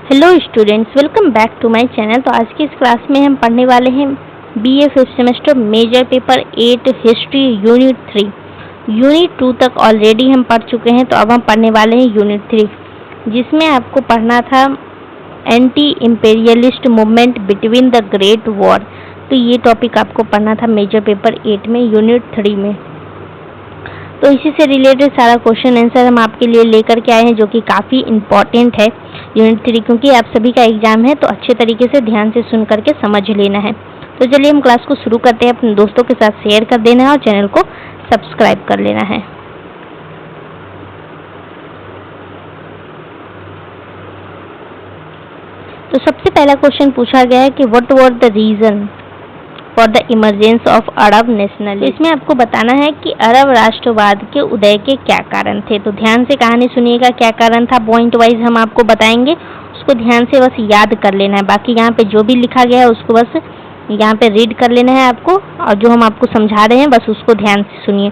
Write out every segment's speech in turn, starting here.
Hello students, welcome back to my channel. तो आज की इस क्लास में हम पढ़ने वाले हैं BA fifth semester major paper 8 history unit 3। Unit 2 तक ऑलरेडी हम पढ़ चुके हैं, तो अब हम पढ़ने वाले हैं यूनिट 3, जिसमें आपको पढ़ना था anti imperialist movement between the great war. तो ये टॉपिक आपको पढ़ना था मेजर पेपर 8 में यूनिट 3 में। तो इसी से रिलेटेड सारा क्वेश्चन आंसर हम आपके लिए लेकर के आए हैं, जो कि काफ़ी इम्पॉर्टेंट है यूनिट 3, क्योंकि आप सभी का एग्जाम है, तो अच्छे तरीके से ध्यान से सुन करके समझ लेना है। तो चलिए हम क्लास को शुरू करते हैं। अपने दोस्तों के साथ शेयर कर देना है और चैनल को सब्सक्राइब कर लेना है। तो सबसे पहला क्वेश्चन पूछा गया है कि what were the reason for the emergence of Arab national. इसमें आपको बताना है कि अरब राष्ट्रवाद के उदय के क्या कारण थे। तो ध्यान से कहानी सुनिएगा, क्या कारण था पॉइंट वाइज हम आपको बताएंगे, उसको ध्यान से बस याद कर लेना है। बाकी यहाँ पे जो भी लिखा गया है उसको बस यहाँ पे रीड कर लेना है आपको, और जो हम आपको समझा रहे हैं बस उसको ध्यान से सुनिए।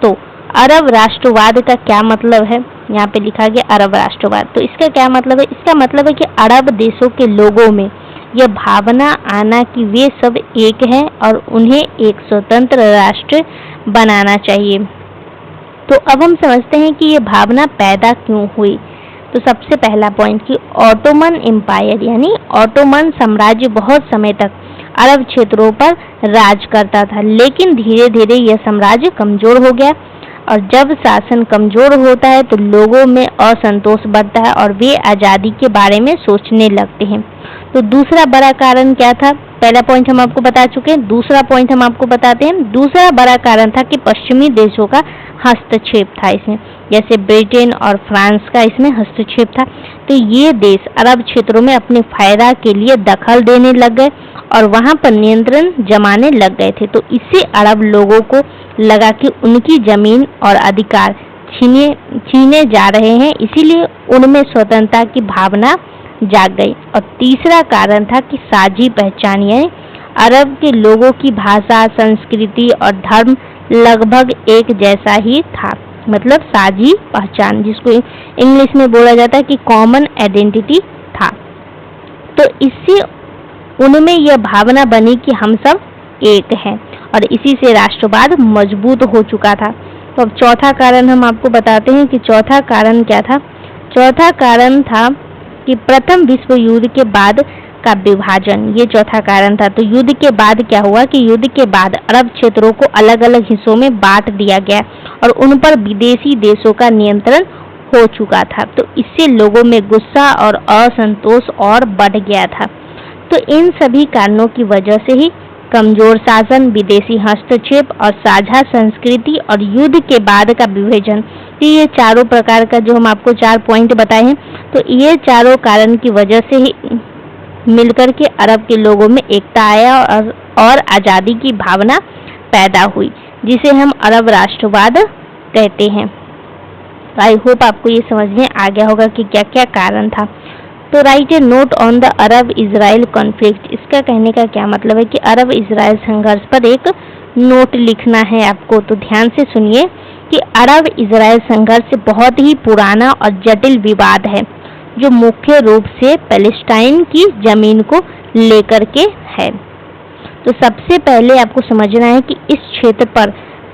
तो अरब राष्ट्रवाद का क्या मतलब है, यहाँ पे लिखा गया अरब राष्ट्रवाद। तो इसका क्या मतलब है? इसका मतलब है कि अरब देशों के लोगों में यह भावना आना कि वे सब एक हैं और उन्हें एक स्वतंत्र राष्ट्र बनाना चाहिए। तो अब हम समझते हैं कि ये भावना पैदा क्यों हुई। तो सबसे पहला पॉइंट कि ऑटोमन एम्पायर यानी ऑटोमन साम्राज्य बहुत समय तक अरब क्षेत्रों पर राज करता था, लेकिन धीरे धीरे यह साम्राज्य कमजोर हो गया, और जब शासन कमजोर होता है तो लोगों में असंतोष बढ़ता है और वे आज़ादी के बारे में सोचने लगते हैं। तो दूसरा बड़ा कारण क्या था? पहला पॉइंट हम आपको बता चुके हैं, दूसरा पॉइंट हम आपको बताते हैं। दूसरा बड़ा कारण था कि पश्चिमी देशों का हस्तक्षेप था इसमें, जैसे ब्रिटेन और फ्रांस का इसमें हस्तक्षेप था। तो ये देश अरब क्षेत्रों में अपने फायदा के लिए दखल देने लग गए और वहां पर नियंत्रण जमाने लग गए थे। तो इससे अरब लोगों को लगा कि उनकी जमीन और अधिकार छीने जा रहे हैं, इसीलिए उनमें स्वतंत्रता की भावना जाग गई। और तीसरा कारण था कि साझी पहचान, यानी अरब के लोगों की भाषा, संस्कृति और धर्म लगभग एक जैसा ही था, मतलब साझी पहचान, जिसको इंग्लिश में बोला जाता है कि कॉमन आइडेंटिटी था। तो इससे उनमें यह भावना बनी कि हम सब एक हैं, और इसी से राष्ट्रवाद मजबूत हो चुका था। तो अब चौथा कारण हम आपको बताते हैं कि चौथा कारण क्या था। चौथा कारण था कि प्रथम विश्व युद्ध के बाद का विभाजन, ये चौथा कारण था। तो युद्ध के बाद क्या हुआ कि युद्ध के बाद अरब क्षेत्रों को अलग अलग हिस्सों में बांट दिया गया और उन पर विदेशी देशों का नियंत्रण हो चुका था। तो इससे लोगों में गुस्सा और असंतोष और बढ़ गया था। तो इन सभी कारणों की वजह से ही कमजोर शासन, विदेशी हस्तक्षेप और साझा संस्कृति और युद्ध के बाद का विभाजन, ये चारों प्रकार का जो हम आपको 4 पॉइंट बताए हैं, तो ये चारों कारण की वजह से ही मिलकर के अरब के लोगों में एकता आया और आज़ादी की भावना पैदा हुई, जिसे हम अरब राष्ट्रवाद कहते हैं। आई होप आपको ये समझ में आ गया होगा कि क्या क्या कारण था। तो right A note on the Arab Israel conflict. इसका कहने का क्या मतलब है कि अरब इजराइल संघर्ष पर एक नोट लिखना है आपको। तो ध्यान से सुनिए कि अरब इजराइल संघर्ष बहुत ही पुराना और जटिल विवाद है, जो मुख्य रूप से पैलेस्टाइन की जमीन को लेकर के है। तो सबसे पहले आपको समझना है कि इस क्षेत्र पर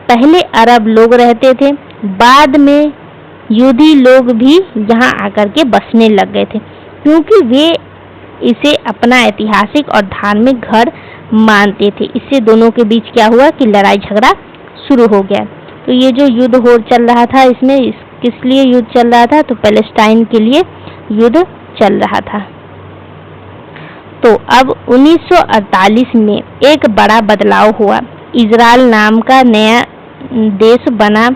पहले अरब लोग रहते थे, बाद में यहूदी लोग भी यहाँ आकर के बसने लग गए थे, क्योंकि वे इसे अपना ऐतिहासिक और धार्मिक घर मानते थे। इससे दोनों के बीच क्या हुआ कि लड़ाई झगड़ा शुरू हो गया। तो ये जो युद्ध हो चल रहा था, इसमें किस लिए युद्ध चल रहा था? तो पैलेस्टाइन के लिए युद्ध चल रहा था। तो अब 1948 में एक बड़ा बदलाव हुआ। इजराइल नाम का नया देश बना।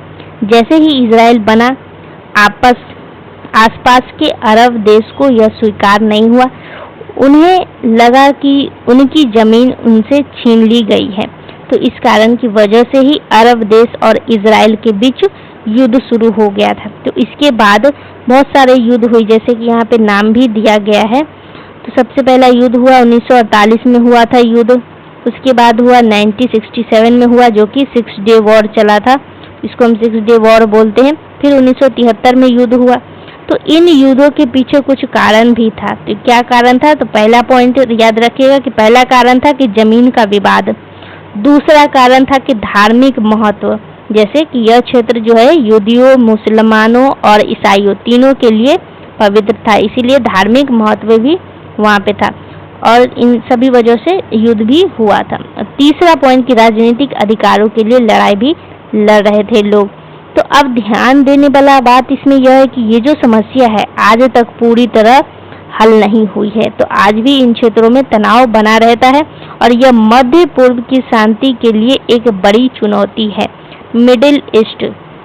जैसे ही इजराइल बना, आसपास के अरब देश को यह स्वीकार नहीं हुआ। उन्हें लगा कि उनकी जमीन उनसे छीन ली गई है। तो इस कारण की वजह से ही अरब देश और इजराइल के बीच युद्ध शुरू हो गया था। तो इसके बाद बहुत सारे युद्ध हुए, जैसे कि यहाँ पे नाम भी दिया गया है। तो सबसे पहला युद्ध हुआ 1948 में हुआ था युद्ध। उसके बाद हुआ 1967 में हुआ, जो कि 6 डे वॉर चला था, इसको हम 6 डे वॉर बोलते हैं। फिर 1973 में युद्ध हुआ। तो इन युद्धों के पीछे कुछ कारण भी था। तो क्या कारण था? तो पहला पॉइंट याद रखिएगा कि पहला कारण था कि जमीन का विवाद। दूसरा कारण था कि धार्मिक महत्व, जैसे कि यह क्षेत्र जो है यहूदियों, मुसलमानों और ईसाइयों तीनों के लिए पवित्र था, इसीलिए धार्मिक महत्व भी वहाँ पे था और इन सभी वजह से युद्ध भी हुआ था। तीसरा पॉइंट कि राजनीतिक अधिकारों के लिए लड़ाई भी लड़ रहे थे लोग। तो अब ध्यान देने वाला बात इसमें यह है कि ये जो समस्या है आज तक पूरी तरह हल नहीं हुई है। तो आज भी इन क्षेत्रों में तनाव बना रहता है और यह मध्य पूर्व की शांति के लिए एक बड़ी चुनौती है, मिडिल ईस्ट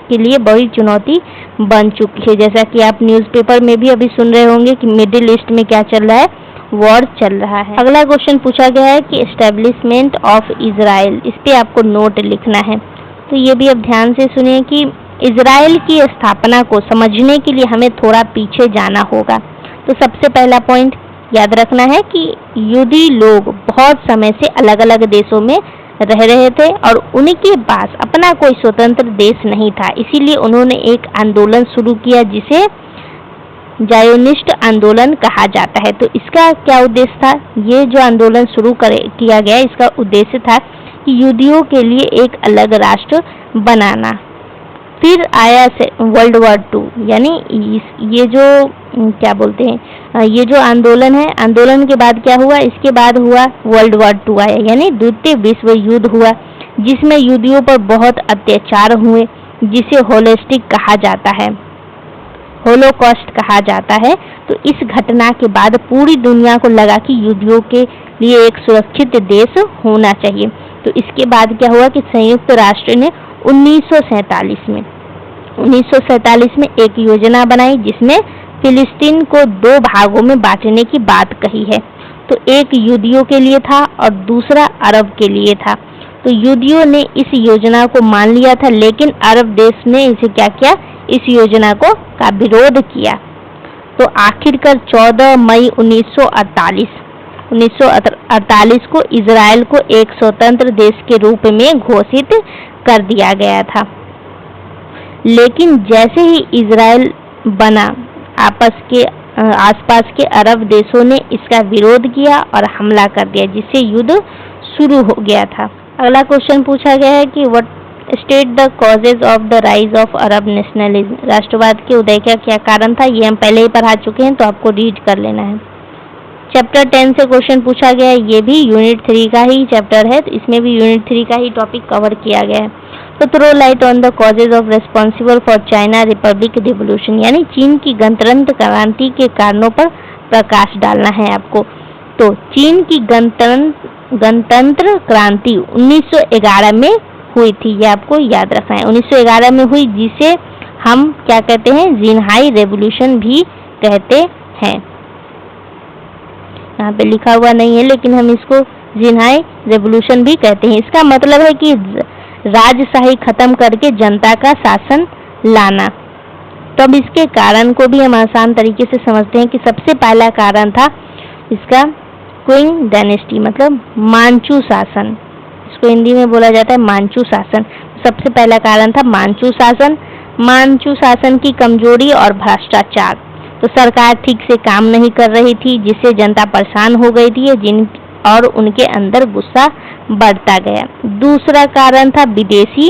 के लिए बड़ी चुनौती बन चुकी है। जैसा कि आप न्यूज़पेपर में भी अभी सुन रहे होंगे कि मिडिल ईस्ट में क्या चल रहा है, वॉर चल रहा है। अगला क्वेश्चन पूछा गया है कि एस्टेब्लिशमेंट ऑफ इजराइल, इस पे आपको नोट लिखना है। तो ये भी अब ध्यान से सुनिए कि इजराइल की स्थापना को समझने के लिए हमें थोड़ा पीछे जाना होगा। तो सबसे पहला पॉइंट याद रखना है कि यहूदी लोग बहुत समय से अलग अलग देशों में रह रहे थे और उनके पास अपना कोई स्वतंत्र देश नहीं था, इसीलिए उन्होंने एक आंदोलन शुरू किया जिसे जायोनिस्ट आंदोलन कहा जाता है। तो इसका क्या उद्देश्य था? ये जो आंदोलन शुरू किया गया, इसका उद्देश्य था कि यहूदियों के लिए एक अलग राष्ट्र बनाना। फिर आया वर्ल्ड वॉर 2, यानी ये जो क्या बोलते हैं, ये जो आंदोलन है, आंदोलन के बाद क्या हुआ? इसके बाद हुआ वर्ल्ड वॉर 2 आया, यानी द्वितीय विश्व युद्ध हुआ जिसमें यहूदियों पर बहुत अत्याचार हुए, जिसे होलोस्टिक कहा जाता है, होलोकॉस्ट कहा जाता है। तो इस घटना के बाद पूरी दुनिया को लगा कि यहूदियों के लिए एक सुरक्षित देश होना चाहिए। तो इसके बाद क्या हुआ कि संयुक्त राष्ट्र ने 1947 में एक योजना बनाई जिसमें फिलिस्तीन को 2 भागों में बांटने की बात कही है। तो एक यहूदियों के लिए था और दूसरा अरब के लिए था। तो यहूदियों ने इस योजना को मान लिया था, लेकिन अरब देश ने इसे क्या किया? इस योजना का विरोध किया। तो आखिरकार 14 मई 1948 को इजराइल को एक स्वतंत्र देश के रूप में घोषित कर दिया गया था। लेकिन जैसे ही इजराइल बना, आसपास के अरब देशों ने इसका विरोध किया और हमला कर दिया, जिससे युद्ध शुरू हो गया था। अगला क्वेश्चन पूछा गया है कि what state the causes of the rise of Arab nationalism, राष्ट्रवाद के उदय का क्या कारण था? ये हम पहले ही पढ़ा चुके हैं, तो आपको रीड कर लेना है। चैप्टर 10 से क्वेश्चन पूछा गया है, ये भी यूनिट 3 का ही चैप्टर है, तो इसमें भी यूनिट 3 का ही टॉपिक कवर किया गया है। तो throw light on the causes of responsible for China republic revolution, यानी चीन की गणतंत्र क्रांति के कारणों पर प्रकाश डालना है आपको। तो चीन की गणतंत्र क्रांति 1911 में हुई थी, ये आपको याद रखना है। 1911 में हुई, जिसे हम क्या कहते हैं? जिनहाई रेवोल्यूशन भी कहते हैं। यहाँ पे लिखा हुआ नहीं है, लेकिन हम इसको जिनहाई रेवोल्यूशन भी कहते हैं। इसका मतलब है कि राजशाही खत्म करके जनता का शासन लाना। तो अब इसके कारण को भी हम आसान तरीके से समझते हैं कि सबसे पहला कारण था इसका क्विंग डायनेस्टी, मतलब मांचू शासन। इसको हिंदी में बोला जाता है मांचू शासन। सबसे पहला कारण था मांचू शासन। मांचू शासन की कमजोरी और भ्रष्टाचार। तो सरकार ठीक से काम नहीं कर रही थी, जिससे जनता परेशान हो गई थी और उनके अंदर गुस्सा बढ़ता गया। दूसरा कारण था विदेशी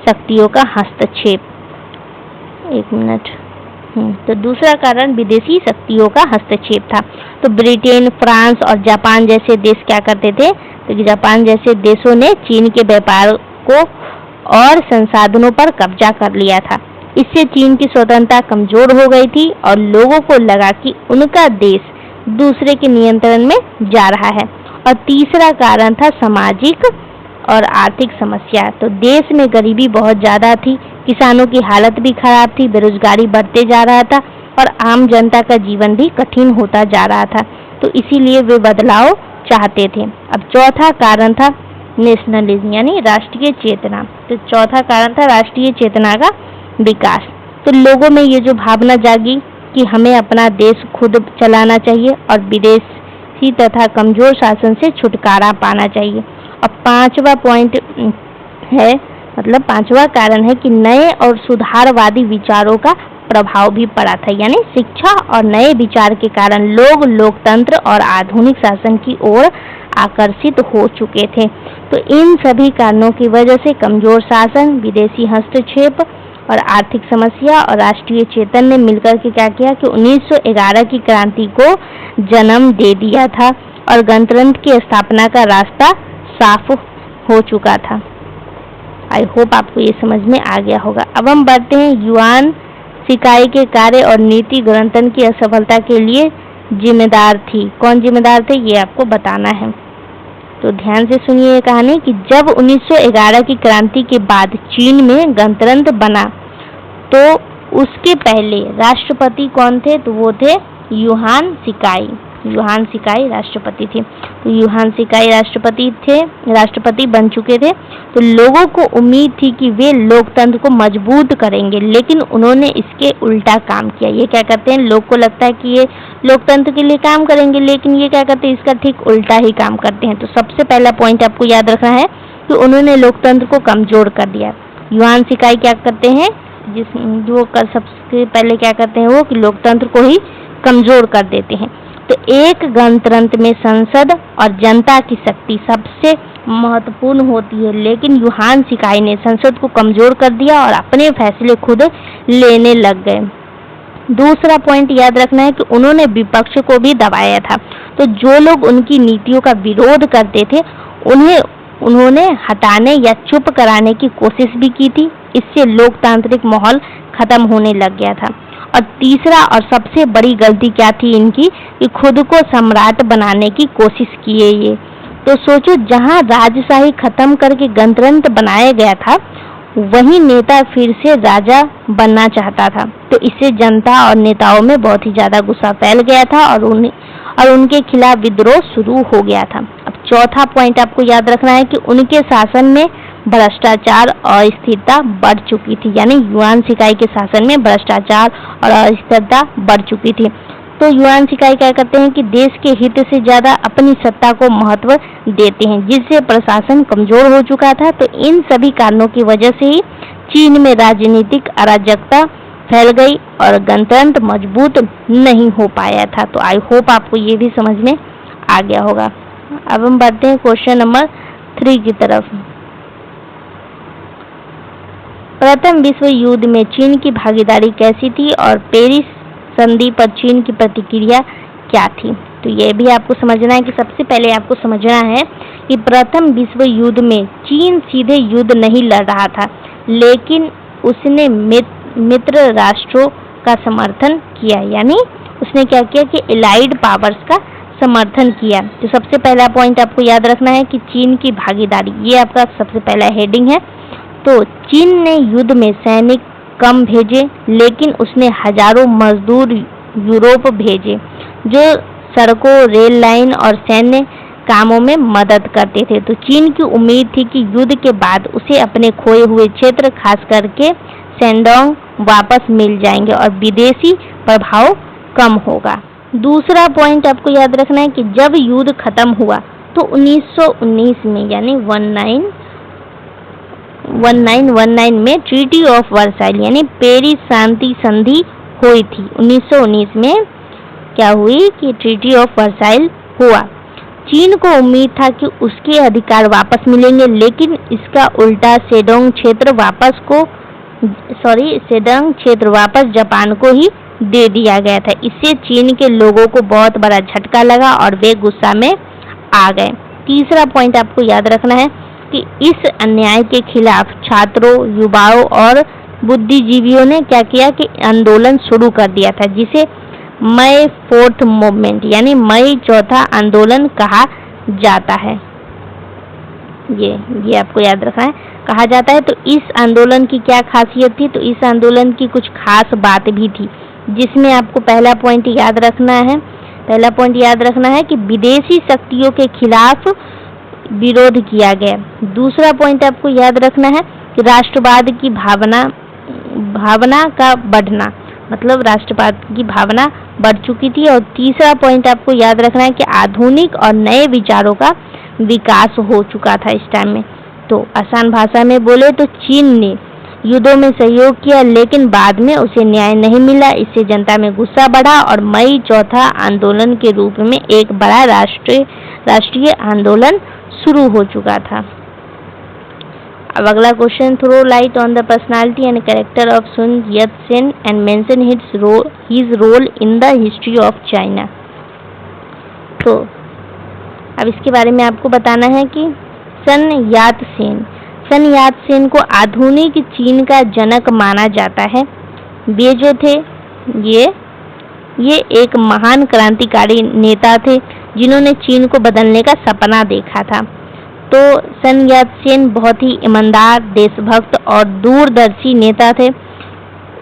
शक्तियों का हस्तक्षेप। एक मिनट। तो दूसरा कारण विदेशी शक्तियों का हस्तक्षेप था। तो ब्रिटेन, फ्रांस और जापान जैसे देश क्या करते थे? तो जापान जैसे देशों ने चीन के व्यापार को और संसाधनों पर कब्जा कर लिया था। इससे चीन की स्वतंत्रता कमजोर हो गई थी और लोगों को लगा कि उनका देश दूसरे के नियंत्रण में जा रहा है। और तीसरा कारण था सामाजिक और आर्थिक समस्या। तो देश में गरीबी बहुत ज़्यादा थी, किसानों की हालत भी खराब थी, बेरोजगारी बढ़ते जा रहा था और आम जनता का जीवन भी कठिन होता जा रहा था। तो इसीलिए वे बदलाव चाहते थे। अब चौथा कारण था नेशनलिज्म, यानी राष्ट्रीय चेतना। तो चौथा कारण था राष्ट्रीय चेतना का विकास। तो लोगों में ये जो भावना जागी कि हमें अपना देश खुद चलाना चाहिए और विदेशी तथा कमजोर शासन से छुटकारा पाना चाहिए। और पांचवा पॉइंट है, मतलब पांचवा कारण है कि नए और सुधारवादी विचारों का प्रभाव भी पड़ा था, यानी शिक्षा और नए विचार के कारण लोग लोकतंत्र और आधुनिक शासन की ओर आकर्षित हो चुके थे। तो इन सभी कारणों की वजह से कमजोर शासन, विदेशी हस्तक्षेप और आर्थिक समस्या और राष्ट्रीय चेतन ने मिलकर के क्या किया कि 1911 की क्रांति को जन्म दे दिया था और गणतंत्र की स्थापना का रास्ता साफ हो चुका था। आई होप आपको ये समझ में आ गया होगा। अब हम बढ़ते हैं युआन शिकाई के कार्य और नीति गणतंत्र की असफलता के लिए जिम्मेदार थी। कौन जिम्मेदार थे ये आपको बताना है, तो ध्यान से सुनिए ये कहानी कि जब 1911 की क्रांति के बाद चीन में गणतंत्र बना तो उसके पहले राष्ट्रपति कौन थे, तो वो थे युहान शिकाई। युहान शिकाई राष्ट्रपति थे। तो युहान शिकाई राष्ट्रपति बन चुके थे। तो लोगों को उम्मीद थी कि वे लोकतंत्र को मजबूत करेंगे, लेकिन उन्होंने इसके उल्टा काम किया। ये क्या करते हैं, लोग को लगता है कि ये लोकतंत्र के लिए काम करेंगे, लेकिन ये क्या करते हैं, इसका ठीक उल्टा ही काम करते हैं। तो सबसे पहला पॉइंट आपको याद रखना है कि उन्होंने लोकतंत्र को कमजोर कर दिया। युहान शिकाई क्या करते हैं, सबसे पहले क्या करते हैं वो कि लोकतंत्र को ही कमजोर कर देते हैं। तो एक गणतंत्र में संसद और जनता की शक्ति सबसे महत्वपूर्ण होती है, लेकिन युहान शिकाई ने संसद को कमजोर कर दिया और अपने फैसले खुद लेने लग गए। दूसरा पॉइंट याद रखना है कि उन्होंने विपक्ष को भी दबाया था। तो जो लोग उनकी नीतियों का विरोध करते थे उन्होंने हटाने या चुप कराने की कोशिश भी की थी। इससे लोकतांत्रिक माहौल खत्म होने लग गया था। और तीसरा और सबसे बड़ी गलती क्या थी इनकी कि खुद को सम्राट बनाने की कोशिश किए ये। तो सोचो, जहां राजशाही खत्म करके गणतंत्र बनाया गया था, वही नेता फिर से राजा बनना चाहता था। तो इससे जनता और नेताओं में बहुत ही ज्यादा गुस्सा फैल गया था और उनके खिलाफ विद्रोह शुरू हो गया था। अब चौथा पॉइंट आपको याद रखना है कि उनके शासन में भ्रष्टाचार और अस्थिरता बढ़ चुकी थी, यानी युआन शिकाई के शासन में भ्रष्टाचार और अस्थिरता बढ़ चुकी थी। तो युआन शिकाई क्या करते हैं कि देश के हित से ज्यादा अपनी सत्ता को महत्व देते हैं, जिससे प्रशासन कमजोर हो चुका था। तो इन सभी कारणों की वजह से ही चीन में राजनीतिक अराजकता फैल गई और गणतंत्र मजबूत नहीं हो पाया था। तो आई होप आपको ये भी समझ में आ गया होगा। अब हम बढ़ते हैं क्वेश्चन नंबर 3 की तरफ। प्रथम विश्व युद्ध में चीन की भागीदारी कैसी थी और पेरिस संधि पर चीन की प्रतिक्रिया क्या थी? तो ये भी आपको समझना है कि सबसे पहले आपको समझना है कि प्रथम विश्व युद्ध में चीन सीधे युद्ध नहीं लड़ रहा था, लेकिन उसने मित्र राष्ट्रों का समर्थन किया, यानी उसने क्या किया कि एलाइड पावर्स का समर्थन किया। तो सबसे पहला पॉइंट आपको याद रखना है कि चीन की भागीदारी, ये आपका सबसे पहला हेडिंग है। तो चीन ने युद्ध में सैनिक कम भेजे, लेकिन उसने हजारों मजदूर यूरोप भेजे जो सड़कों, रेल लाइन और सैन्य कामों में मदद करते थे। तो चीन की उम्मीद थी कि युद्ध के बाद उसे अपने खोए हुए क्षेत्र, खास करके शेंडोंग, वापस मिल जाएंगे और विदेशी प्रभाव कम होगा। दूसरा पॉइंट आपको याद रखना है कि जब युद्ध खत्म हुआ तो 1919 में, यानी 1919 में ट्रीटी ऑफ वर्साइल यानी पेरिस शांति संधि हुई थी। 1919 में क्या हुई कि ट्रीटी ऑफ वर्साइल हुआ। चीन को उम्मीद था कि उसके अधिकार वापस मिलेंगे, लेकिन इसका उल्टा शेडोंग क्षेत्र वापस जापान को ही दे दिया गया था। इससे चीन के लोगों को बहुत बड़ा झटका लगा और वे गुस्सा में आ गए। तीसरा पॉइंट आपको याद रखना है कि इस अन्याय के खिलाफ छात्रों, युवाओं और बुद्धिजीवियों ने क्या किया कि आंदोलन शुरू कर दिया था, जिसे मई 4th मूवमेंट यानी मई चौथा आंदोलन कहा जाता है। ये आपको याद रखना है, कहा जाता है। तो इस आंदोलन की क्या खासियत थी? तो इस आंदोलन की कुछ खास बात भी थी, जिसमें आपको पहला पॉइंट याद रखना है कि विदेशी शक्तियों के खिलाफ विरोध किया गया। दूसरा पॉइंट आपको याद रखना है कि राष्ट्रवाद की भावना का बढ़ना, मतलब राष्ट्रवाद की भावना बढ़ चुकी थी। और तीसरा पॉइंट आपको याद रखना है कि आधुनिक और नए विचारों का विकास हो चुका था इस टाइम में। तो आसान भाषा में बोले तो चीन ने युद्धों में सहयोग किया, लेकिन बाद में उसे न्याय नहीं मिला। इससे जनता में गुस्सा बढ़ा और मई चौथा आंदोलन के रूप में एक बड़ा राष्ट्रीय आंदोलन शुरू हो चुका था। अब अगला question, throw light on the personality and character of Sun Yat Sen and mention his role in the history of China. तो अब इसके बारे में आपको बताना है कि सन यात सेन को आधुनिक चीन का जनक माना जाता है। वे जो थे ये एक महान क्रांतिकारी नेता थे जिन्होंने चीन को बदलने का सपना देखा था। तो सन यात सेन बहुत ही ईमानदार, देशभक्त और दूरदर्शी नेता थे।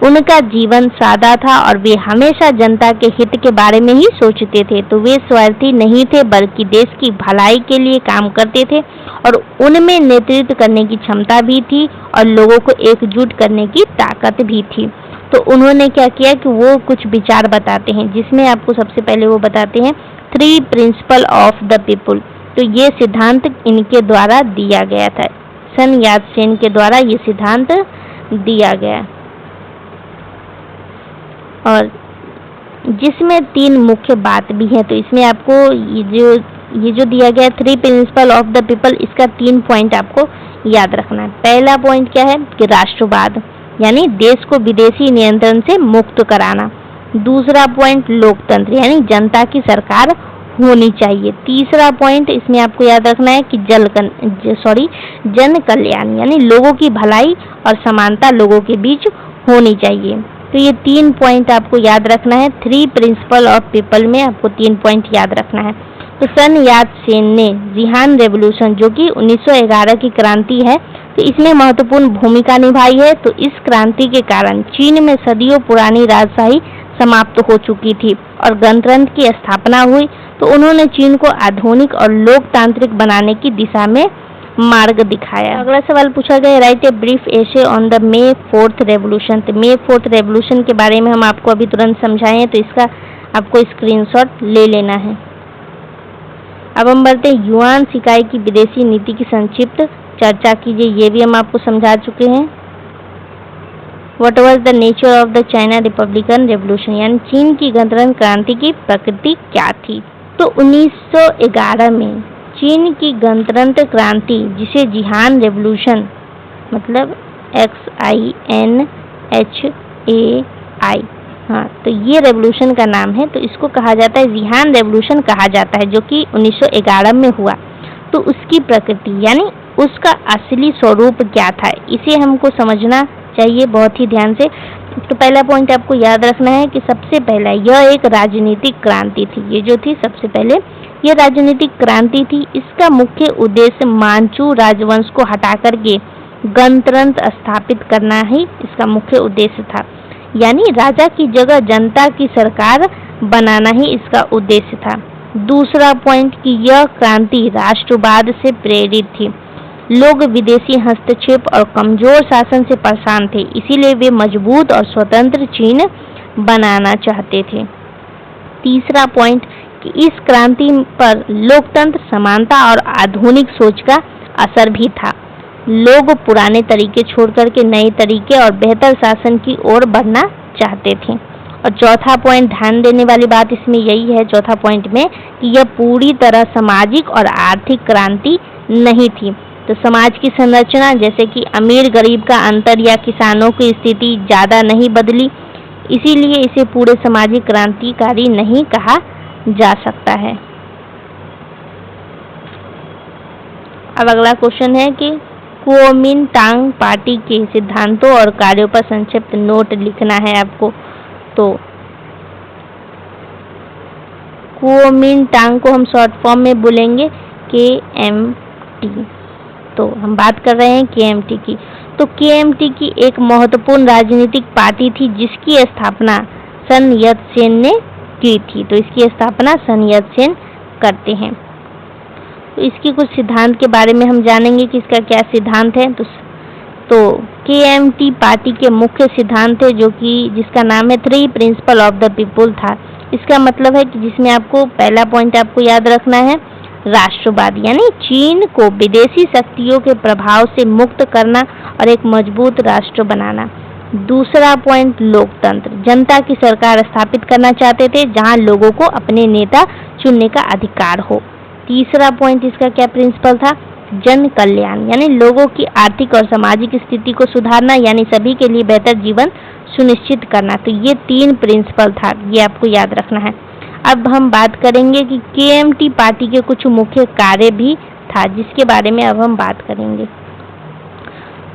उनका जीवन सादा था और वे हमेशा जनता के हित के बारे में ही सोचते थे। तो वे स्वार्थी नहीं थे बल्कि देश की भलाई के लिए काम करते थे और उनमें नेतृत्व करने की क्षमता भी थी और लोगों को एकजुट करने की ताकत भी थी। तो उन्होंने क्या किया कि वो कुछ विचार बताते हैं, जिसमें आपको सबसे पहले वो बताते हैं 3 प्रिंसिपल ऑफ द पीपुल। तो ये सिद्धांत इनके द्वारा दिया गया था, सन यात सेन के द्वारा ये सिद्धांत दिया गया, और जिसमें 3 मुख्य बात भी है। तो इसमें आपको ये जो दिया गया 3 प्रिंसिपल ऑफ द पीपल, इसका 3 पॉइंट आपको याद रखना है। पहला पॉइंट क्या है कि राष्ट्रवाद, यानी देश को विदेशी नियंत्रण से मुक्त कराना। दूसरा पॉइंट लोकतंत्र, यानी जनता की सरकार होनी चाहिए। तीसरा पॉइंट इसमें आपको याद रखना है कि जन कल्याण, यानी लोगों की भलाई और समानता लोगों के बीच होनी चाहिए। तो ये 3 पॉइंट आपको याद रखना है। 3 प्रिंसिपल ऑफ पीपल में आपको 3 पॉइंट याद रखना है। तो सन यात सेन ने जिहान रेवोल्यूशन, जो कि 1911 की क्रांति है, तो इसमें महत्वपूर्ण भूमिका निभाई है। तो इस क्रांति के कारण चीन में सदियों पुरानी राजशाही समाप्त हो चुकी थी और गणतंत्र की स्थापना हुई। तो उन्होंने चीन को आधुनिक और लोकतांत्रिक बनाने की दिशा में मार्ग दिखाया। अगला सवाल पूछा गया, right a brief essay on the may 4th revolution. तो मे 4th रेवोल्यूशन के बारे में हम आपको अभी तुरंत समझाएं, तो इसका आपको स्क्रीनशॉट ले लेना है। अब हम बढ़ते हैं युआन शिकाई की विदेशी नीति की संक्षिप्त चर्चा कीजिए, ये भी हम आपको समझा चुके हैं। What was the nature of the China Republican revolution, यानी चीन की गणतंत्र क्रांति की प्रकृति क्या थी। तो 1911 में चीन की गणतंत्र क्रांति, जिसे जिहान रेवोल्यूशन, मतलब XINHAI, हाँ, तो ये रेवोल्यूशन का नाम है। तो इसको कहा जाता है जिहान रेवोल्यूशन कहा जाता है, जो कि 1911 में हुआ। तो उसकी प्रकृति, यानी उसका असली स्वरूप क्या था, इसे हमको समझना चाहिए बहुत ही ध्यान से। तो पहला पॉइंट आपको याद रखना है कि सबसे पहला यह एक राजनीतिक क्रांति थी। ये जो थी सबसे पहले यह राजनीतिक क्रांति थी। इसका मुख्य उद्देश्य मांचू राजवंश को हटा करके गणतंत्र स्थापित करना ही इसका मुख्य उद्देश्य था, यानी राजा की जगह जनता की सरकार बनाना ही इसका उद्देश्य था। दूसरा पॉइंट कि यह क्रांति राष्ट्रवाद से प्रेरित थी। लोग विदेशी हस्तक्षेप और कमजोर शासन से परेशान थे, इसीलिए वे मजबूत और स्वतंत्र चीन बनाना चाहते थे। तीसरा पॉइंट कि इस क्रांति पर लोकतंत्र, समानता और आधुनिक सोच का असर भी था। लोग पुराने तरीके छोड़कर के नए तरीके और बेहतर शासन की ओर बढ़ना चाहते थे। और चौथा पॉइंट, ध्यान देने वाली बात इसमें यही है चौथा पॉइंट में कि यह पूरी तरह सामाजिक और आर्थिक क्रांति नहीं थी। तो समाज की संरचना, जैसे कि अमीर गरीब का अंतर या किसानों की स्थिति ज़्यादा नहीं बदली, इसीलिए इसे पूरे सामाजिक क्रांतिकारी नहीं कहा जा सकता है। अब अगला क्वेश्चन है कि कुओमिंटांग पार्टी के सिद्धांतों और कार्यों पर संक्षिप्त नोट लिखना है आपको। तो कुओमिंटांग को हम शॉर्ट फॉर्म में बोलेंगे KMT। तो हम बात कर रहे हैं KMT की। तो KMT की एक महत्वपूर्ण राजनीतिक पार्टी थी जिसकी स्थापना सन यत सेन ने की थी। तो इसकी स्थापना सन यत सेन करते हैं। तो इसकी कुछ सिद्धांत के बारे में हम जानेंगे कि इसका क्या सिद्धांत है। तो KMT पार्टी के मुख्य सिद्धांत है जो कि जिसका नाम है 3 प्रिंसिपल ऑफ द पीपुल था। इसका मतलब है कि जिसमें आपको पहला पॉइंट आपको याद रखना है राष्ट्रवाद यानी चीन को विदेशी शक्तियों के प्रभाव से मुक्त करना और एक मजबूत राष्ट्र बनाना। दूसरा पॉइंट लोकतंत्र, जनता की सरकार स्थापित करना चाहते थे जहां लोगों को अपने नेता चुनने का अधिकार हो। तीसरा पॉइंट इसका क्या प्रिंसिपल था, जन कल्याण यानी लोगों की आर्थिक और सामाजिक स्थिति को सुधारना यानी सभी के लिए बेहतर जीवन सुनिश्चित करना। तो ये 3 प्रिंसिपल था, ये आपको याद रखना है। अब हम बात करेंगे कि केएमटी पार्टी के कुछ मुख्य कार्य भी था जिसके बारे में अब हम बात करेंगे।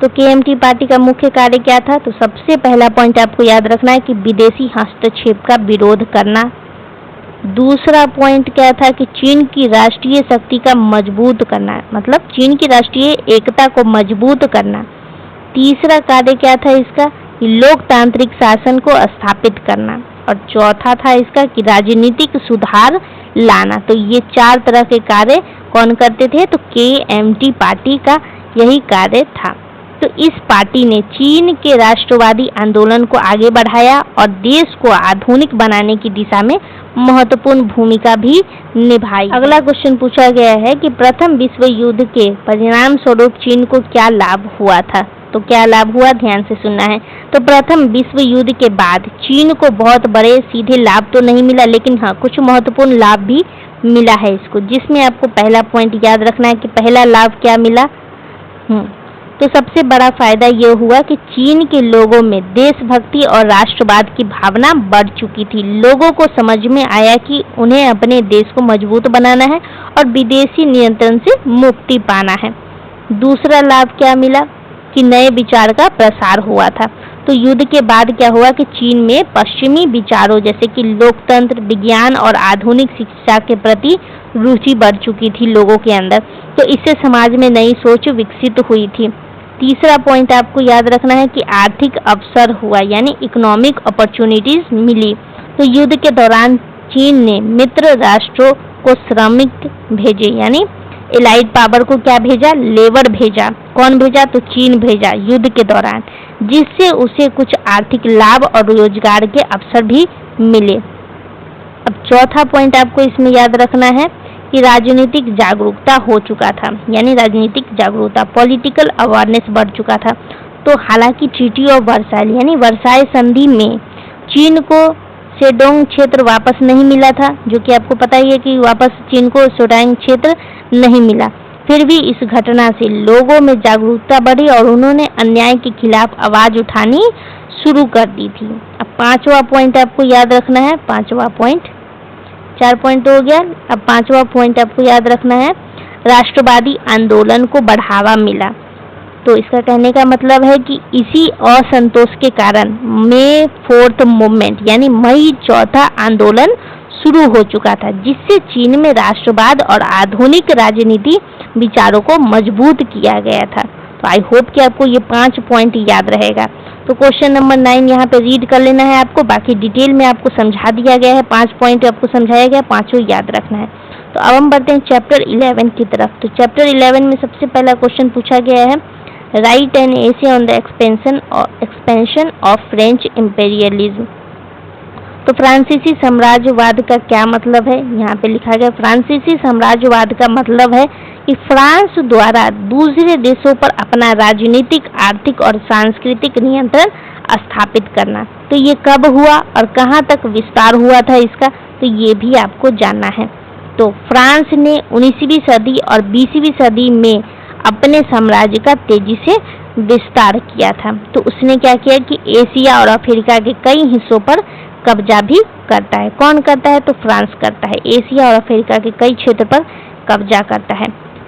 तो केएमटी पार्टी का मुख्य कार्य क्या था, तो सबसे पहला पॉइंट आपको याद रखना है कि विदेशी हस्तक्षेप का विरोध करना। दूसरा पॉइंट क्या था कि चीन की राष्ट्रीय शक्ति का मजबूत करना, मतलब चीन की राष्ट्रीय एकता को मजबूत करना। तीसरा कार्य क्या था इसका, कि लोकतांत्रिक शासन को स्थापित करना। और चौथा था इसका कि राजनीतिक सुधार लाना। तो ये 4 तरह के कार्य कौन करते थे, तो केएमटी पार्टी का यही कार्य था। तो इस पार्टी ने चीन के राष्ट्रवादी आंदोलन को आगे बढ़ाया और देश को आधुनिक बनाने की दिशा में महत्वपूर्ण भूमिका भी निभाई। अगला क्वेश्चन पूछा गया है कि प्रथम विश्व युद्ध के परिणाम स्वरूप चीन को क्या लाभ हुआ था। तो क्या लाभ हुआ, ध्यान से सुनना है। तो प्रथम विश्व युद्ध के बाद चीन को बहुत बड़े सीधे लाभ तो नहीं मिला, लेकिन हाँ कुछ महत्वपूर्ण लाभ भी मिला है इसको, जिसमें आपको पहला पॉइंट याद रखना है कि पहला लाभ क्या मिला। तो सबसे बड़ा फायदा ये हुआ कि चीन के लोगों में देशभक्ति और राष्ट्रवाद की भावना बढ़ चुकी थी। लोगों को समझ में आया कि उन्हें अपने देश को मजबूत बनाना है और विदेशी नियंत्रण से मुक्ति पाना है। दूसरा लाभ क्या मिला कि नए विचार का प्रसार हुआ था। तो युद्ध के बाद क्या हुआ कि चीन में पश्चिमी विचारों जैसे कि लोकतंत्र, विज्ञान और आधुनिक शिक्षा के प्रति रुचि बढ़ चुकी थी लोगों के अंदर। तो इससे समाज में नई सोच विकसित हुई थी। तीसरा पॉइंट आपको याद रखना है कि आर्थिक अवसर हुआ यानी इकोनॉमिक अपॉर्चुनिटीज मिली। तो युद्ध के दौरान चीन ने मित्र राष्ट्रों को श्रमिक भेजे यानी एलाइड पावर को क्या भेजा, लेबर भेजा। कौन भेजा, तो चीन भेजा युद्ध के दौरान, जिससे उसे कुछ आर्थिक लाभ और रोजगार के अवसर भी मिले। अब चौथा पॉइंट आपको इसमें याद रखना है कि राजनीतिक जागरूकता हो चुका था यानी राजनीतिक जागरूकता, पॉलिटिकल अवेयरनेस बढ़ चुका था। तो हालांकि ट्रीटी ऑफ वर्साइल यानी वर्साई संधि में चीन को शेडोंग क्षेत्र वापस नहीं मिला था, जो कि आपको पता ही है कि वापस चीन को शेडोंग क्षेत्र नहीं मिला, फिर भी इस घटना से लोगों में जागरूकता बढ़ी और उन्होंने अन्याय के खिलाफ आवाज उठानी शुरू कर दी थी। अब पांचवा पॉइंट आपको याद रखना है, पांचवा पॉइंट, 4 पॉइंट हो गया। अब पांचवा पॉइंट आपको याद रखना है, राष्ट्रवादी आंदोलन को बढ़ावा मिला। तो इसका कहने का मतलब है कि इसी असंतोष के कारण मई 4th मूवमेंट यानी मई 4था आंदोलन शुरू हो चुका था, जिससे चीन में राष्ट्रवाद और आधुनिक राजनीति विचारों को मजबूत किया गया था। तो आई होप कि आपको ये 5 पॉइंट याद रहेगा। तो क्वेश्चन नंबर 9 यहाँ पे रीड कर लेना है आपको, बाकी डिटेल में आपको समझा दिया गया है, 5 पॉइंट आपको समझाया गया, पांचों याद रखना है। तो अब हम बढ़ते हैं चैप्टर 11 की तरफ। तो चैप्टर 11 में सबसे पहला क्वेश्चन पूछा गया है, right an essay on the expansion of French imperialism. तो फ्रांसीसी साम्राज्यवाद का क्या मतलब है, यहाँ पे लिखा गया फ्रांसीसी साम्राज्यवाद का मतलब है कि फ्रांस द्वारा दूसरे देशों पर अपना राजनीतिक, आर्थिक और सांस्कृतिक नियंत्रण स्थापित करना। तो ये कब हुआ और कहाँ तक विस्तार हुआ था इसका, तो ये भी आपको जानना है। तो फ्रांस ने 19वीं सदी और 20वीं सदी में अपने साम्राज्य का तेजी से विस्तार किया था। तो उसने क्या किया कि एशिया और अफ्रीका के कई हिस्सों पर कब्जा भी करता है। कौन करता है, तो फ्रांस करता है, एशिया और अफ्रीका के कई क्षेत्र पर कब्जा करता है।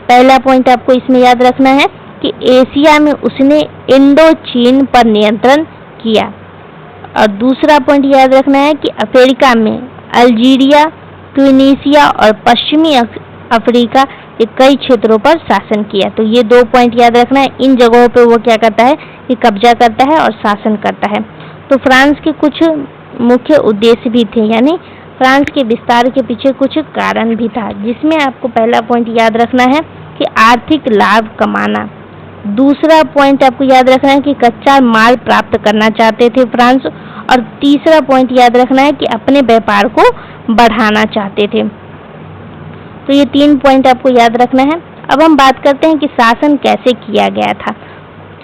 पहला पॉइंट आपको इसमें याद रखना है कि एशिया में उसने इंडो चीन पर नियंत्रण किया, और दूसरा पॉइंट याद रखना है कि अफ्रीका में अल्जीरिया, ट्यूनीसिया और पश्चिमी अफ्रीका के कई क्षेत्रों पर शासन किया। तो ये 2 पॉइंट याद रखना है, इन जगहों पर वो क्या करता है कि कब्जा करता है और शासन करता है। तो फ्रांस के कुछ मुख्य उद्देश्य भी थे, यानी फ्रांस के विस्तार के पीछे कुछ कारण भी था, जिसमें आपको पहला पॉइंट याद रखना है कि आर्थिक लाभ कमाना। दूसरा पॉइंट आपको याद रखना है कि कच्चा माल प्राप्त करना चाहते थे फ्रांस, और तीसरा पॉइंट याद रखना है कि अपने व्यापार को बढ़ाना चाहते थे। तो ये 3 पॉइंट आपको याद रखना है। अब हम बात करते हैं कि शासन कैसे किया गया था।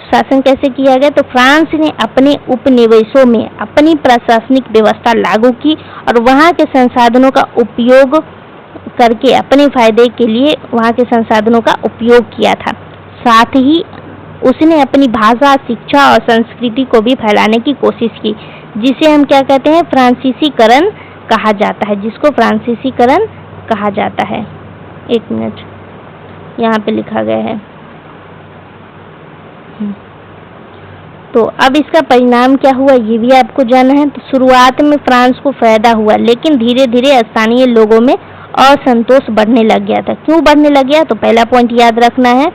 शासन कैसे किया गया, तो फ्रांस ने अपने उपनिवेशों में अपनी प्रशासनिक व्यवस्था लागू की और वहाँ के संसाधनों का उपयोग करके अपने फायदे के लिए वहाँ के संसाधनों का उपयोग किया था। साथ ही उसने अपनी भाषा, शिक्षा और संस्कृति को भी फैलाने की कोशिश की, जिसे हम क्या कहते हैं, फ्रांसीसीकरण कहा जाता है, जिसको फ्रांसीसीकरण कहा जाता है। एक मिनट, यहाँ पे लिखा गया है। तो अब इसका परिणाम क्या हुआ ये भी आपको जानना है। तो शुरुआत में फ्रांस को फायदा हुआ, लेकिन धीरे धीरे स्थानीय लोगों में असंतोष बढ़ने लग गया था। क्यों बढ़ने लग गया, तो पहला पॉइंट याद रखना है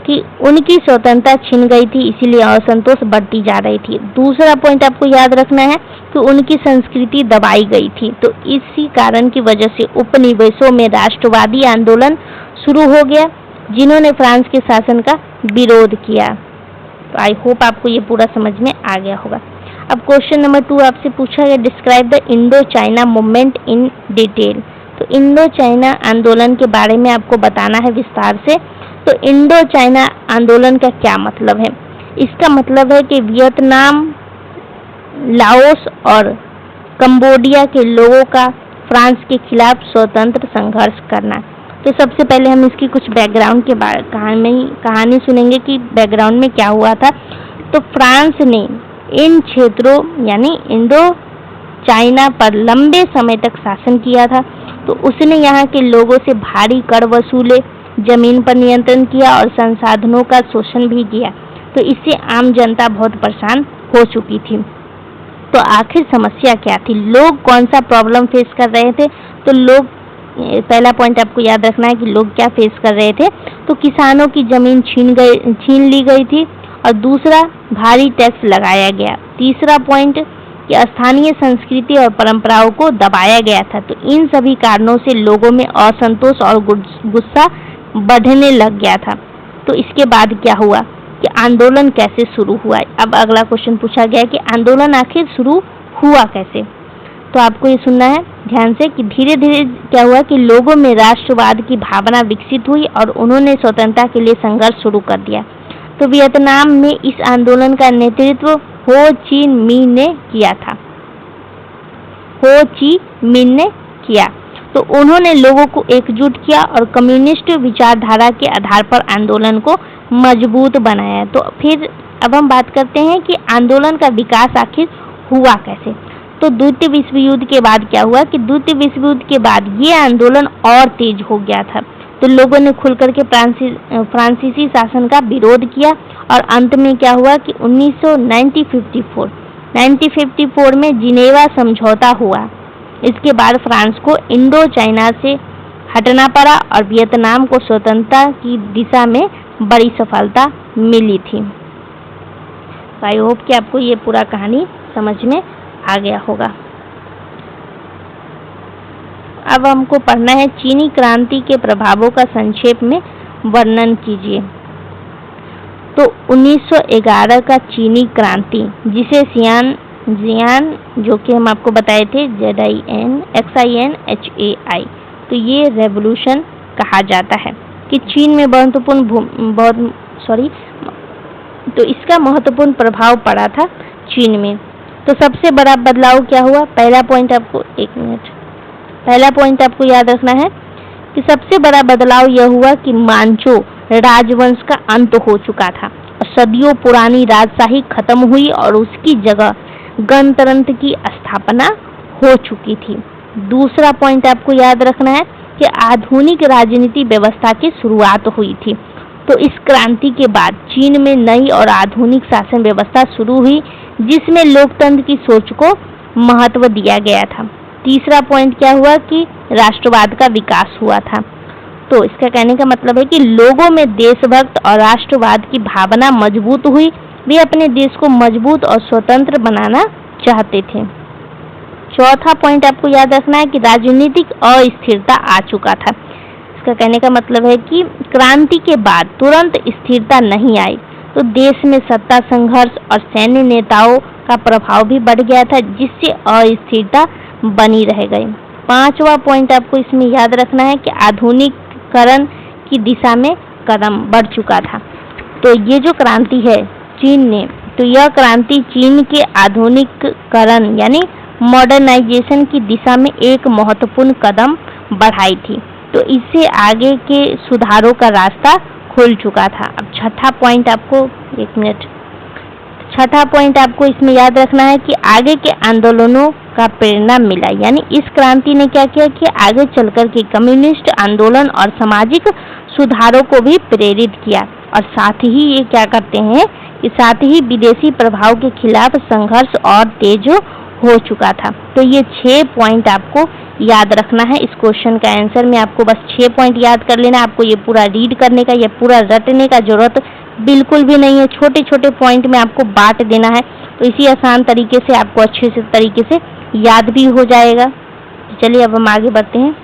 कि उनकी स्वतंत्रता छिन गई थी, इसीलिए असंतोष बढ़ती जा रही थी। दूसरा पॉइंट आपको याद रखना है कि उनकी संस्कृति दबाई गई थी। तो इसी कारण की वजह से उपनिवेशों में राष्ट्रवादी आंदोलन शुरू हो गया, जिन्होंने फ्रांस के शासन का विरोध किया। तो आई होप आपको ये पूरा समझ में आ गया होगा। अब क्वेश्चन नंबर 2 आपसे पूछा गया, describe the Indo China movement in detail. तो इंडो चाइना आंदोलन के बारे में आपको बताना है विस्तार से। तो इंडो चाइना आंदोलन का क्या मतलब है, इसका मतलब है कि वियतनाम, लाओस और कंबोडिया के लोगों का फ्रांस के खिलाफ स्वतंत्र संघर्ष करना। तो सबसे पहले हम इसकी कुछ बैकग्राउंड के बारे कहानी सुनेंगे कि बैकग्राउंड में क्या हुआ था। तो फ्रांस ने इन क्षेत्रों यानी इंडो चाइना पर लंबे समय तक शासन किया था। तो उसने यहाँ के लोगों से भारी कर वसूले, जमीन पर नियंत्रण किया और संसाधनों का शोषण भी किया। तो इससे आम जनता बहुत परेशान हो चुकी थी। तो आखिर समस्या क्या थी, लोग कौन सा प्रॉब्लम फेस कर रहे थे। तो लोग, पहला पॉइंट आपको याद रखना है कि लोग क्या फेस कर रहे थे। तो किसानों की जमीन छीन ली गई थी और दूसरा भारी टैक्स लगाया गया। तीसरा पॉइंट कि स्थानीय संस्कृति और परंपराओं को दबाया गया था। तो इन सभी कारणों से लोगों में असंतोष और गुस्सा बढ़ने लग गया था। तो इसके बाद क्या हुआ कि आंदोलन कैसे शुरू हुआ। अब अगला क्वेश्चन पूछा गया कि आंदोलन आखिर शुरू हुआ कैसे। तो आपको ये सुनना है ध्यान से कि धीरे धीरे क्या हुआ कि लोगों में राष्ट्रवाद की भावना विकसित हुई और उन्होंने स्वतंत्रता के लिए संघर्ष शुरू कर दिया। तो वियतनाम में इस आंदोलन का नेतृत्व हो ची मिन्ह ने किया था। हो ची मिन्ह ने किया। तो उन्होंने लोगों को एकजुट किया और कम्युनिस्ट विचारधारा के आधार पर आंदोलन को मजबूत बनाया। तो फिर अब हम बात करते हैं कि आंदोलन का विकास आखिर हुआ कैसे। तो द्वितीय विश्व युद्ध के बाद क्या हुआ कि द्वितीय विश्व युद्ध के बाद ये आंदोलन और तेज हो गया था। तो लोगों ने खुलकर के फ्रांसीसी शासन का विरोध किया और अंत में क्या हुआ कि 1954 में जिनेवा समझौता हुआ। इसके बाद फ्रांस को इंडो चाइना से हटना पड़ा और वियतनाम को स्वतंत्रता की दिशा में बड़ी सफलता मिली थी। आई होप कि आपको ये पूरा कहानी समझ में आ गया होगा। अब हमको पढ़ना है चीनी क्रांति के प्रभावों का संक्षेप में वर्णन कीजिए। तो 1911 का चीनी क्रांति, जिसे जियान जो कि हम आपको बताए थे XINHAI, तो ये रेवोल्यूशन कहा जाता है कि चीन में तो इसका महत्वपूर्ण प्रभाव पड़ा था चीन में। तो सबसे बड़ा बदलाव क्या हुआ, पहला पॉइंट आपको याद रखना है कि सबसे बड़ा बदलाव यह हुआ कि मांचो राजवंश का अंत हो चुका था और सदियों पुरानी राजशाही खत्म हुई और उसकी जगह गणतंत्र की स्थापना हो चुकी थी। दूसरा पॉइंट आपको याद रखना है कि आधुनिक राजनीति व्यवस्था की शुरुआत हुई थी। तो इस क्रांति के बाद चीन में नई और आधुनिक शासन व्यवस्था शुरू हुई, जिसमें लोकतंत्र की सोच को महत्व दिया गया था। तीसरा पॉइंट क्या हुआ कि राष्ट्रवाद का विकास हुआ था। तो इसका कहने का मतलब है कि लोगों में देशभक्त और राष्ट्रवाद की भावना मजबूत हुई। वे अपने देश को मजबूत और स्वतंत्र बनाना चाहते थे। चौथा पॉइंट आपको याद रखना है कि राजनीतिक अस्थिरता आ चुका था। इसका कहने का मतलब है कि क्रांति के बाद तुरंत स्थिरता नहीं आई। तो देश में सत्ता संघर्ष और सैन्य नेताओं का प्रभाव भी बढ़ गया था, जिससे अस्थिरता बनी रह गई। 5वां पॉइंट आपको इसमें याद रखना है कि आधुनिकीकरण की दिशा में कदम बढ़ चुका था। तो ये जो क्रांति है चीन ने, तो यह क्रांति चीन के आधुनिकीकरण यानी मॉडर्नाइजेशन की दिशा में एक महत्वपूर्ण कदम बढ़ाई थी। तो इससे आगे के सुधारों का रास्ता खुल चुका था। अब छठा पॉइंट आपको इसमें याद रखना है कि आगे के आंदोलनों का प्रेरणा मिला, यानी इस क्रांति ने क्या किया कि आगे चलकर के कम्युनिस्ट आंदोलन और सामाजिक सुधारों को भी प्रेरित किया। और साथ ही ये क्या करते हैं कि साथ ही विदेशी प्रभाव के खिलाफ संघर्ष और तेज हो चुका था। तो ये 6 पॉइंट आपको याद रखना है। इस क्वेश्चन का आंसर में आपको बस 6 पॉइंट याद कर लेना। आपको ये पूरा रीड करने का या पूरा रटने का जरूरत बिल्कुल भी नहीं है। छोटे छोटे पॉइंट में आपको बांट देना है, तो इसी आसान तरीके से आपको अच्छे से तरीके से याद भी हो जाएगा। चलिए अब हम आगे बढ़ते हैं।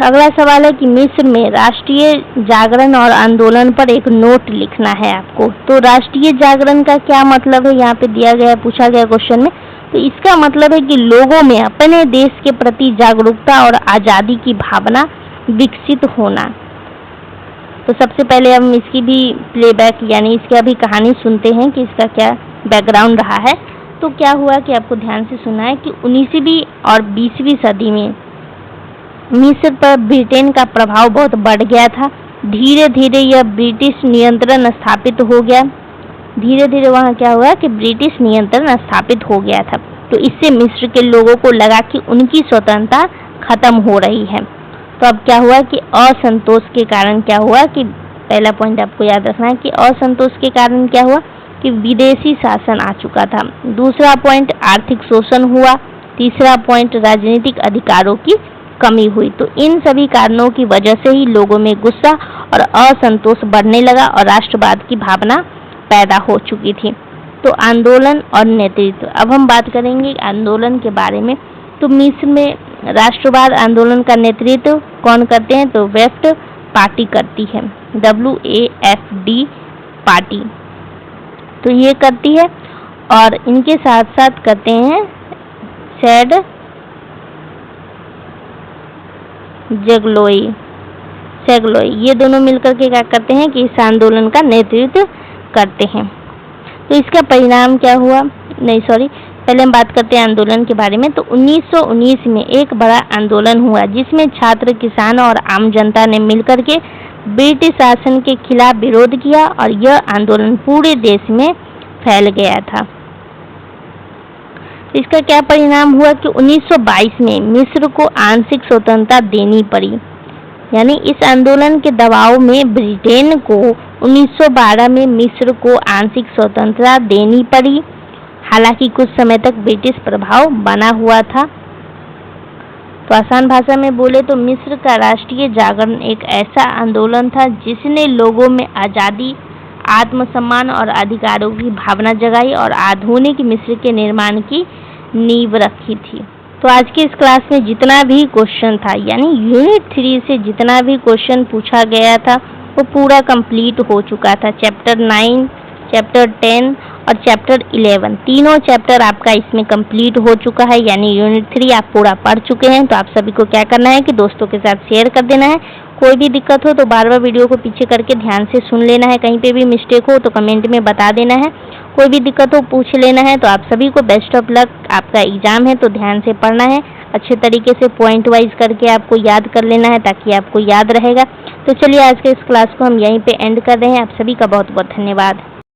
अगला सवाल है कि मिस्र में राष्ट्रीय जागरण और आंदोलन पर एक नोट लिखना है आपको। तो राष्ट्रीय जागरण का क्या मतलब है, यहाँ पे दिया गया, पूछा गया क्वेश्चन में। तो इसका मतलब है कि लोगों में अपने देश के प्रति जागरूकता और आज़ादी की भावना विकसित होना। तो सबसे पहले हम इसकी भी प्लेबैक यानी इसकी अभी कहानी सुनते हैं कि इसका क्या बैकग्राउंड रहा है। तो क्या हुआ कि आपको ध्यान से सुनना है कि 19वीं और 20वीं सदी में मिस्र पर ब्रिटेन का प्रभाव बहुत बढ़ गया था। धीरे धीरे यह ब्रिटिश नियंत्रण स्थापित हो गया। धीरे धीरे वहाँ क्या हुआ कि ब्रिटिश नियंत्रण स्थापित हो गया था। तो इससे मिस्र के लोगों को लगा कि उनकी स्वतंत्रता खत्म हो रही है। तो अब क्या हुआ कि असंतोष के कारण क्या हुआ कि पहला पॉइंट आपको याद रखना है कि असंतोष के कारण क्या हुआ कि विदेशी शासन आ चुका था। दूसरा पॉइंट आर्थिक शोषण हुआ। तीसरा पॉइंट राजनीतिक अधिकारों की कमी हुई। तो इन सभी कारणों की वजह से ही लोगों में गुस्सा और असंतोष बढ़ने लगा और राष्ट्रवाद की भावना पैदा हो चुकी थी। तो आंदोलन और नेतृत्व, अब हम बात करेंगे आंदोलन के बारे में। तो मिस्र में राष्ट्रवाद आंदोलन का नेतृत्व कौन करते हैं, तो वेफ्ट पार्टी करती है, WAFD पार्टी। तो ये करती है और इनके साथ साथ करते हैं सैड सेगलोई, ये दोनों मिलकर के क्या करते हैं कि इस आंदोलन का नेतृत्व करते हैं। तो इसका परिणाम क्या हुआ, पहले हम बात करते हैं आंदोलन के बारे में। तो 1919 में एक बड़ा आंदोलन हुआ जिसमें छात्र, किसान और आम जनता ने मिलकर के ब्रिटिश शासन के खिलाफ विरोध किया और यह आंदोलन पूरे देश में फैल गया था। इसका क्या परिणाम हुआ कि 1922 में मिस्र को आंशिक स्वतंत्रता देनी पड़ी। यानी इस आंदोलन के दबाव में ब्रिटेन को 1912 में मिस्र को आंशिक स्वतंत्रता देनी पड़ी। हालांकि कुछ समय तक ब्रिटिश प्रभाव बना हुआ था। तो आसान भाषा में बोले तो मिस्र का राष्ट्रीय जागरण एक ऐसा आंदोलन था जिसने लोगों में आज़ादी, आत्मसम्मान और अधिकारों की भावना जगाई और आधुनिक मिस्र के निर्माण की नींव रखी थी। तो आज की इस क्लास में जितना भी क्वेश्चन था यानी यूनिट 3 से जितना भी क्वेश्चन पूछा गया था वो पूरा कंप्लीट हो चुका था। चैप्टर 9, चैप्टर 10 और चैप्टर 11 तीनों चैप्टर आपका इसमें कंप्लीट हो चुका है, यानी यूनिट 3 आप पूरा पढ़ चुके हैं। तो आप सभी को क्या करना है कि दोस्तों के साथ शेयर कर देना है। कोई भी दिक्कत हो तो बार बार वीडियो को पीछे करके ध्यान से सुन लेना है। कहीं पे भी मिस्टेक हो तो कमेंट में बता देना है। कोई भी दिक्कत हो पूछ लेना है। तो आप सभी को बेस्ट ऑफ लक। आपका एग्जाम है तो ध्यान से पढ़ना है, अच्छे तरीके से पॉइंट वाइज करके आपको याद कर लेना है ताकि आपको याद रहेगा। तो चलिए आज के इस क्लास को हम यहीं पे एंड कर रहे हैं। आप सभी का बहुत बहुत धन्यवाद।